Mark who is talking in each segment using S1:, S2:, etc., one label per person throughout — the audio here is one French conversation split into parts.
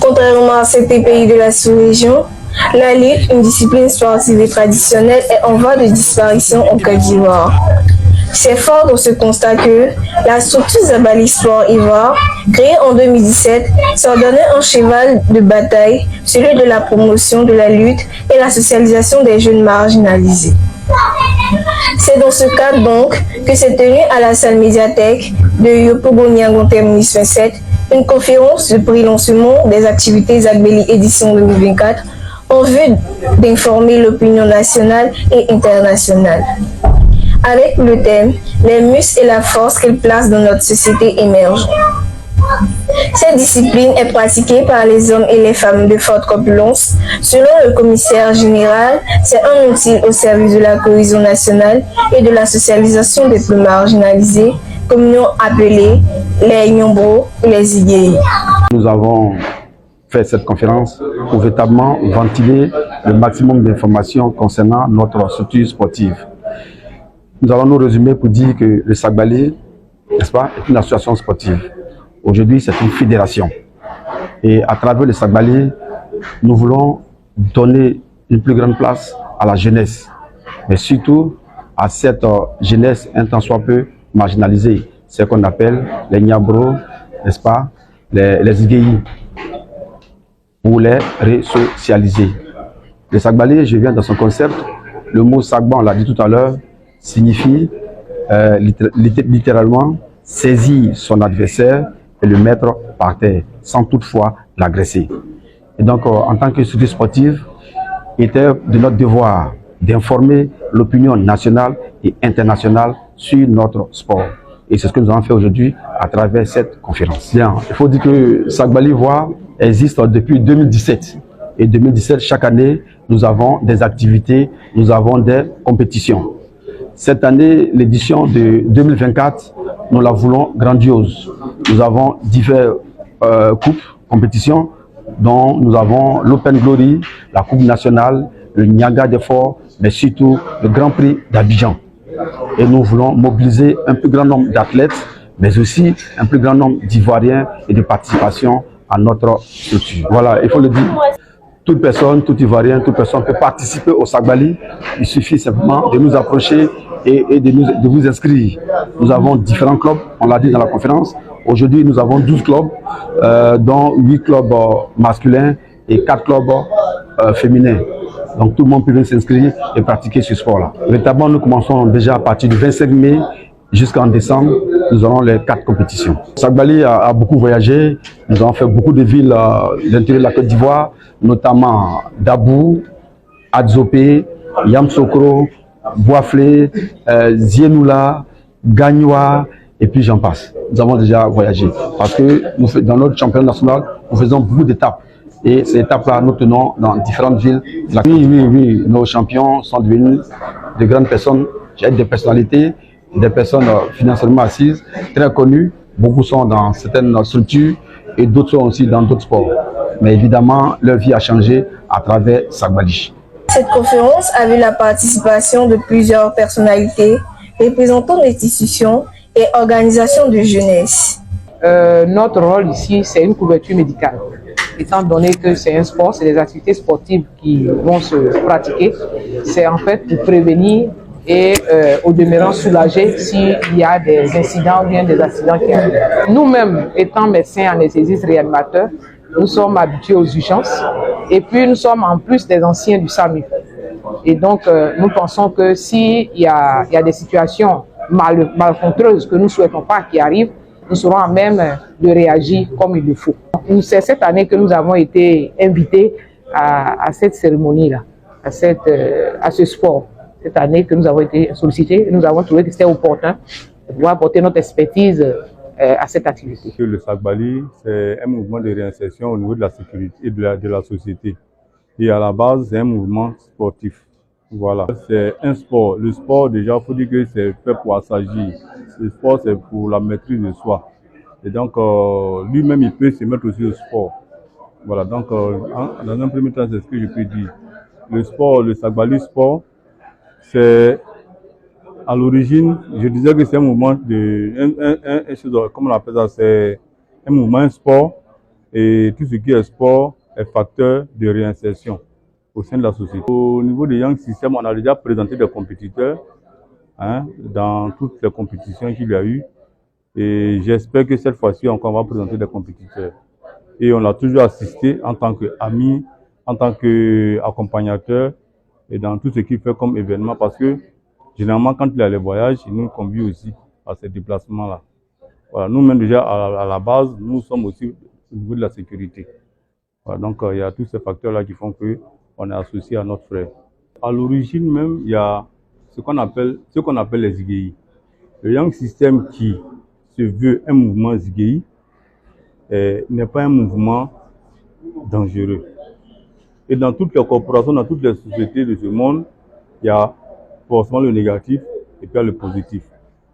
S1: Contrairement à certains pays de la sous-région, la lutte, une discipline sportive et traditionnelle, est en voie de disparition en Côte d'Ivoire. C'est fort dans ce constat que la structure Zabali Sport Ivoire, créée en 2017, s'en donnait un cheval de bataille, celui de la promotion de la lutte et la socialisation des jeunes marginalisés. C'est dans ce cadre donc que s'est tenue à la salle médiathèque de Yopougon terminus 27 une conférence de prix lancement des activités Zagbeli édition 2024 en vue d'informer l'opinion nationale et internationale. Avec le thème « Les muscles et la force qu'elles placent dans notre société émergente ». Cette discipline est pratiquée par les hommes et les femmes de forte corpulence. Selon le commissaire général, c'est un outil au service de la cohésion nationale et de la socialisation des plus marginalisés, communément appelés les Nyambro ou les Igéi.
S2: Nous avons fait cette conférence pour véritablement ventiler le maximum d'informations concernant notre structure sportive. Nous allons nous résumer pour dire que le Sagbali, n'est-ce pas, est une association sportive. Aujourd'hui, c'est une fédération. Et à travers le Sagbali, nous voulons donner une plus grande place à la jeunesse, mais surtout à cette jeunesse un tant soit peu marginalisée, ce qu'on appelle les Nyambro, n'est-ce pas, les Igéi, pour les resocialiser. Le Sagbali, je viens dans son concept, le mot Sagba, on l'a dit tout à l'heure, signifie littéralement saisir son adversaire et le mettre par terre, sans toutefois l'agresser. Et donc, en tant que structure sportive, il était de notre devoir d'informer l'opinion nationale et internationale sur notre sport. Et c'est ce que nous avons fait aujourd'hui à travers cette conférence. Bien, il faut dire que Sagbali Ivoire existe depuis 2017. Et 2017, chaque année, nous avons des activités, nous avons des compétitions. Cette année, l'édition de 2024, nous la voulons grandiose. Nous avons divers coupes, compétitions, dont nous avons l'Open Glory, la Coupe nationale, le Niaga des Forts, mais surtout le Grand Prix d'Abidjan. Et nous voulons mobiliser un plus grand nombre d'athlètes, mais aussi un plus grand nombre d'Ivoiriens et de participation à notre structure. Voilà, il faut le dire. Toute personne, tout Ivoirien, toute personne peut participer au Sagbali. Il suffit simplement de nous approcher et de vous inscrire. Nous avons différents clubs, on l'a dit dans la conférence. Aujourd'hui, nous avons 12 clubs, dont 8 clubs masculins et 4 clubs féminins. Donc tout le monde peut venir s'inscrire et pratiquer ce sport-là. Véritablement, nous commençons déjà à partir du 25 mai jusqu'en décembre. Nous aurons les 4 compétitions. Sagbali a beaucoup voyagé. Nous avons fait beaucoup de villes de l'intérieur de la Côte d'Ivoire, notamment Dabou, Adzopé, Yamsokro, Boaflé, Zienoula, Gagnoa, et puis j'en passe. Nous avons déjà voyagé parce que nous, dans notre championnat national, nous faisons beaucoup d'étapes. Et ces étapes-là, nous tenons dans différentes villes. Oui, nos champions sont devenus de grandes personnes, des personnalités, des personnes financièrement assises, très connues. Beaucoup sont dans certaines structures et d'autres sont aussi dans d'autres sports. Mais évidemment, leur vie a changé à travers Sagbali.
S1: Cette conférence a vu la participation de plusieurs personnalités, représentants d'institutions et organisations de jeunesse.
S3: Notre rôle ici, c'est une couverture médicale. Étant donné que c'est un sport, c'est des activités sportives qui vont se pratiquer, c'est en fait pour prévenir et au demeurant soulager s'il y a des incidents ou bien des accidents qui arrivent. Nous-mêmes, étant médecins anesthésistes réanimateurs, nous sommes habitués aux urgences et puis nous sommes en plus des anciens du SAMU. Et donc, nous pensons que s'il y a des situations malfaisantes que nous ne souhaitons pas qui arrivent, nous serons à même de réagir comme il le faut. C'est cette année que nous avons été invités à cette cérémonie-là, à ce sport. Cette année que nous avons été sollicités, nous avons trouvé que c'était opportun de pouvoir apporter notre expertise à cette activité.
S4: Le Sagbali, c'est un mouvement de réinsertion au niveau de la sécurité et de la société. Et à la base, c'est un mouvement sportif. Voilà, c'est un sport. Le sport, déjà, il faut dire que c'est fait pour s'agir. Le sport, c'est pour la maîtrise de soi. Et donc, lui-même, il peut se mettre aussi au sport. Voilà, donc, dans un premier temps, c'est ce que je peux dire. Le sport, le Sagbali sport, c'est, à l'origine, je disais que c'est un mouvement comment on appelle ça, c'est un mouvement, un sport Et tout ce qui est sport est facteur de réinsertion au sein de la société. Au niveau des Young System, on a déjà présenté des compétiteurs dans toutes les compétitions qu'il y a eu. Et j'espère que cette fois-ci encore, on va présenter des compétiteurs. Et on a toujours assisté en tant qu'amis, en tant qu'accompagnateur et dans tout ce qu'il fait comme événement parce que généralement, quand il y a les voyages, il nous convie aussi à ces déplacements-là. Voilà, nous-mêmes déjà à la base, nous sommes aussi au niveau de la sécurité. Voilà, donc il y a tous ces facteurs-là qui font qu'on est associé à notre frère. À l'origine même, il y a ce qu'on appelle les ZIGEI. Le Young System qui se veut un mouvement ZIGEI n'est pas un mouvement dangereux. Et dans toutes les corporations, dans toutes les sociétés de ce monde, il y a forcément le négatif et puis il y a le positif.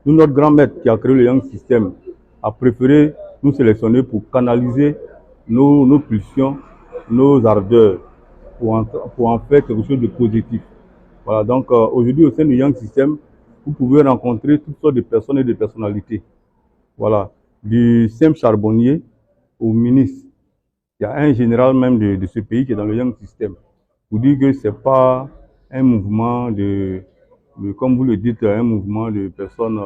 S4: Nous, notre grand maître qui a créé le Young System a préféré nous sélectionner pour canaliser nos pulsions, nos ardeurs, pour en faire quelque chose de positif. Voilà, donc aujourd'hui au sein du Young System, vous pouvez rencontrer toutes sortes de personnes et de personnalités. Voilà, du simple charbonnier au ministre. Il y a un général même de ce pays qui est dans le Young System. Vous dites que ce n'est pas un mouvement comme vous le dites, un mouvement de personnes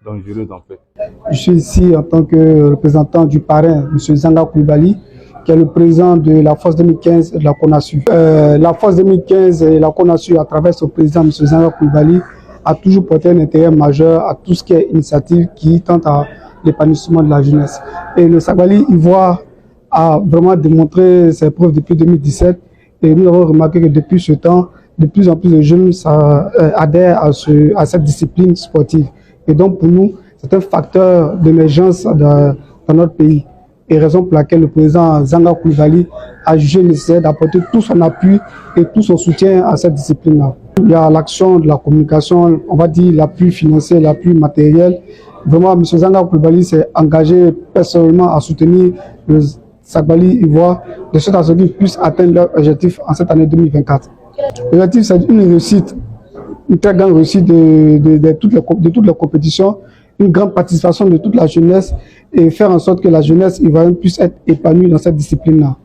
S4: dangereuses en fait.
S5: Je suis ici en tant que représentant du parrain, M. Zanga Koulibaly, qui est le président de la Force 2015 et de la CONASU. La Force 2015 et la CONASU, à travers son président, M. Zanga Koulibaly, a toujours porté un intérêt majeur à tout ce qui est initiative qui tente à l'épanouissement de la jeunesse. Et le Sagbali Ivoire a vraiment démontré ses preuves depuis 2017 et nous avons remarqué que depuis ce temps, de plus en plus de jeunes adhèrent à cette discipline sportive. Et donc pour nous, c'est un facteur d'émergence dans notre pays. Et raison pour laquelle le président Zanga Koulibaly a jugé nécessaire d'apporter tout son appui et tout son soutien à cette discipline-là. Il y a l'action de la communication, on va dire l'appui financier, l'appui matériel. Vraiment, M. Zanga Koulibaly s'est engagé personnellement à soutenir le Sagbali Ivoire de sorte à ce qu'ils puissent atteindre leur objectif en cette année 2024. L'objectif, c'est une réussite, une très grande réussite de toutes les compétitions, une grande participation de toute la jeunesse et faire en sorte que la jeunesse ivoirienne puisse être épanouie dans cette discipline-là.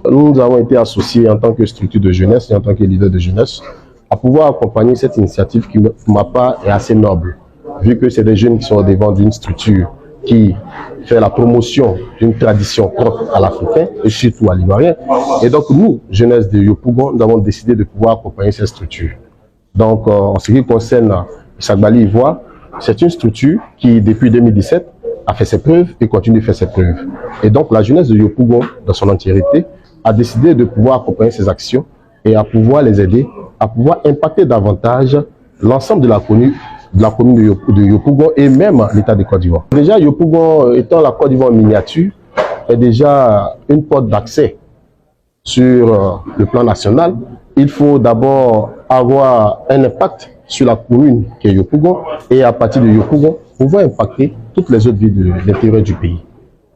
S6: Nous avons été associés en tant que structure de jeunesse et en tant que leader de jeunesse à pouvoir accompagner cette initiative qui, pour ma part, est assez noble, vu que c'est des jeunes qui sont au devant d'une structure qui fait la promotion d'une tradition propre à l'Africain et surtout à l'Ivoirien. Et donc nous, jeunesse de Yopougon, nous avons décidé de pouvoir accompagner cette structure. Donc en ce qui concerne le Sagbali Ivoire, c'est une structure qui, depuis 2017, a fait ses preuves et continue de faire ses preuves. Et donc la jeunesse de Yopougon, dans son entièreté, a décidé de pouvoir accompagner ces actions et à pouvoir les aider, à pouvoir impacter davantage l'ensemble de la commune de Yopougon et même l'État de Côte d'Ivoire. Déjà, Yopougon, étant la Côte d'Ivoire en miniature, est déjà une porte d'accès sur le plan national. Il faut d'abord avoir un impact sur la commune qui est Yopougon et à partir de Yopougon, pouvoir impacter toutes les autres villes de l'intérieur du pays.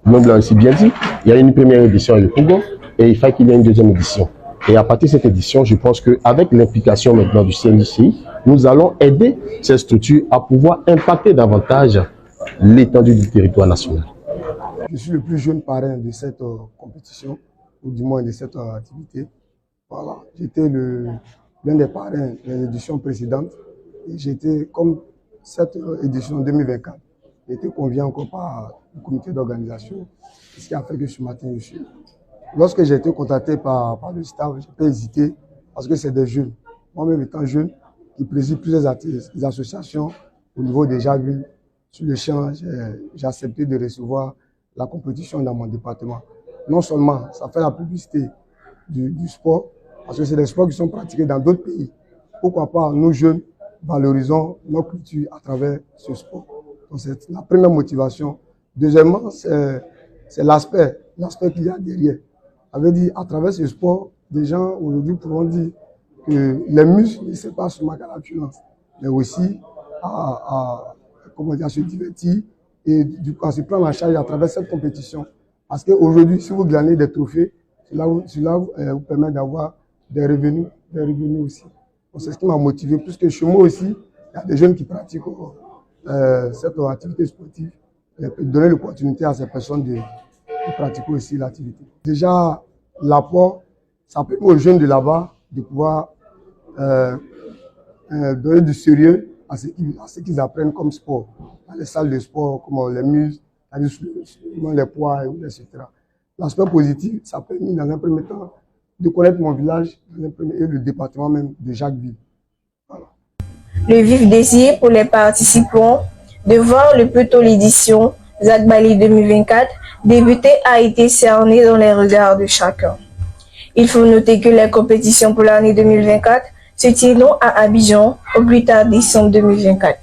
S6: Comme l'a aussi bien dit, il y a une première édition à Yopougon et il faut qu'il y ait une deuxième édition. Et à partir de cette édition, je pense qu'avec l'implication maintenant du CNJCI, nous allons aider ces structures à pouvoir impacter davantage l'étendue du territoire national.
S5: Je suis le plus jeune parrain de cette compétition, ou du moins de cette activité. Voilà. J'étais l'un des parrains des éditions précédentes et j'étais comme cette édition 2024. J'ai été convié encore par le comité d'organisation, ce qui a fait que ce matin je suis là. Lorsque j'ai été contacté par le staff, j'ai pas hésité parce que c'est des jeunes. Moi-même étant jeune, qui préside plusieurs associations au niveau des villes. Sur le champ, j'ai accepté de recevoir la compétition dans mon département. Non seulement ça fait la publicité du sport, parce que c'est des sports qui sont pratiqués dans d'autres pays. Pourquoi pas, nous jeunes, valorisons nos cultures à travers ce sport. Donc c'est la première motivation. Deuxièmement, c'est l'aspect qu'il y a derrière. Ça veut dire, à travers ce sport, des gens aujourd'hui pourront dire que les muscles ne sont pas seulement à la violence, mais aussi à se divertir et à se prendre en charge à travers cette compétition. Parce qu'aujourd'hui, si vous gagnez des trophées, cela vous permet d'avoir des revenus aussi. C'est ce qui m'a motivé, puisque chez moi aussi, il y a des jeunes qui pratiquent cette activité sportive et donner l'opportunité à ces personnes pratiquer aussi l'activité. Déjà, l'apport, ça permet aux jeunes de là-bas de pouvoir donner du sérieux à ce qu'ils apprennent comme sport. Dans les salles de sport, comme les muscles, les poids, etc. L'aspect positif, ça permet dans un premier temps de connaître mon village et le département même de Jacquesville. Voilà.
S1: Le vif désir pour les participants de voir le Peto l'édition Zac Bali 2024 débuter a été cerné dans les regards de chacun. Il faut noter que les compétitions pour l'année 2024 se tiendront à Abidjan au plus tard décembre 2024.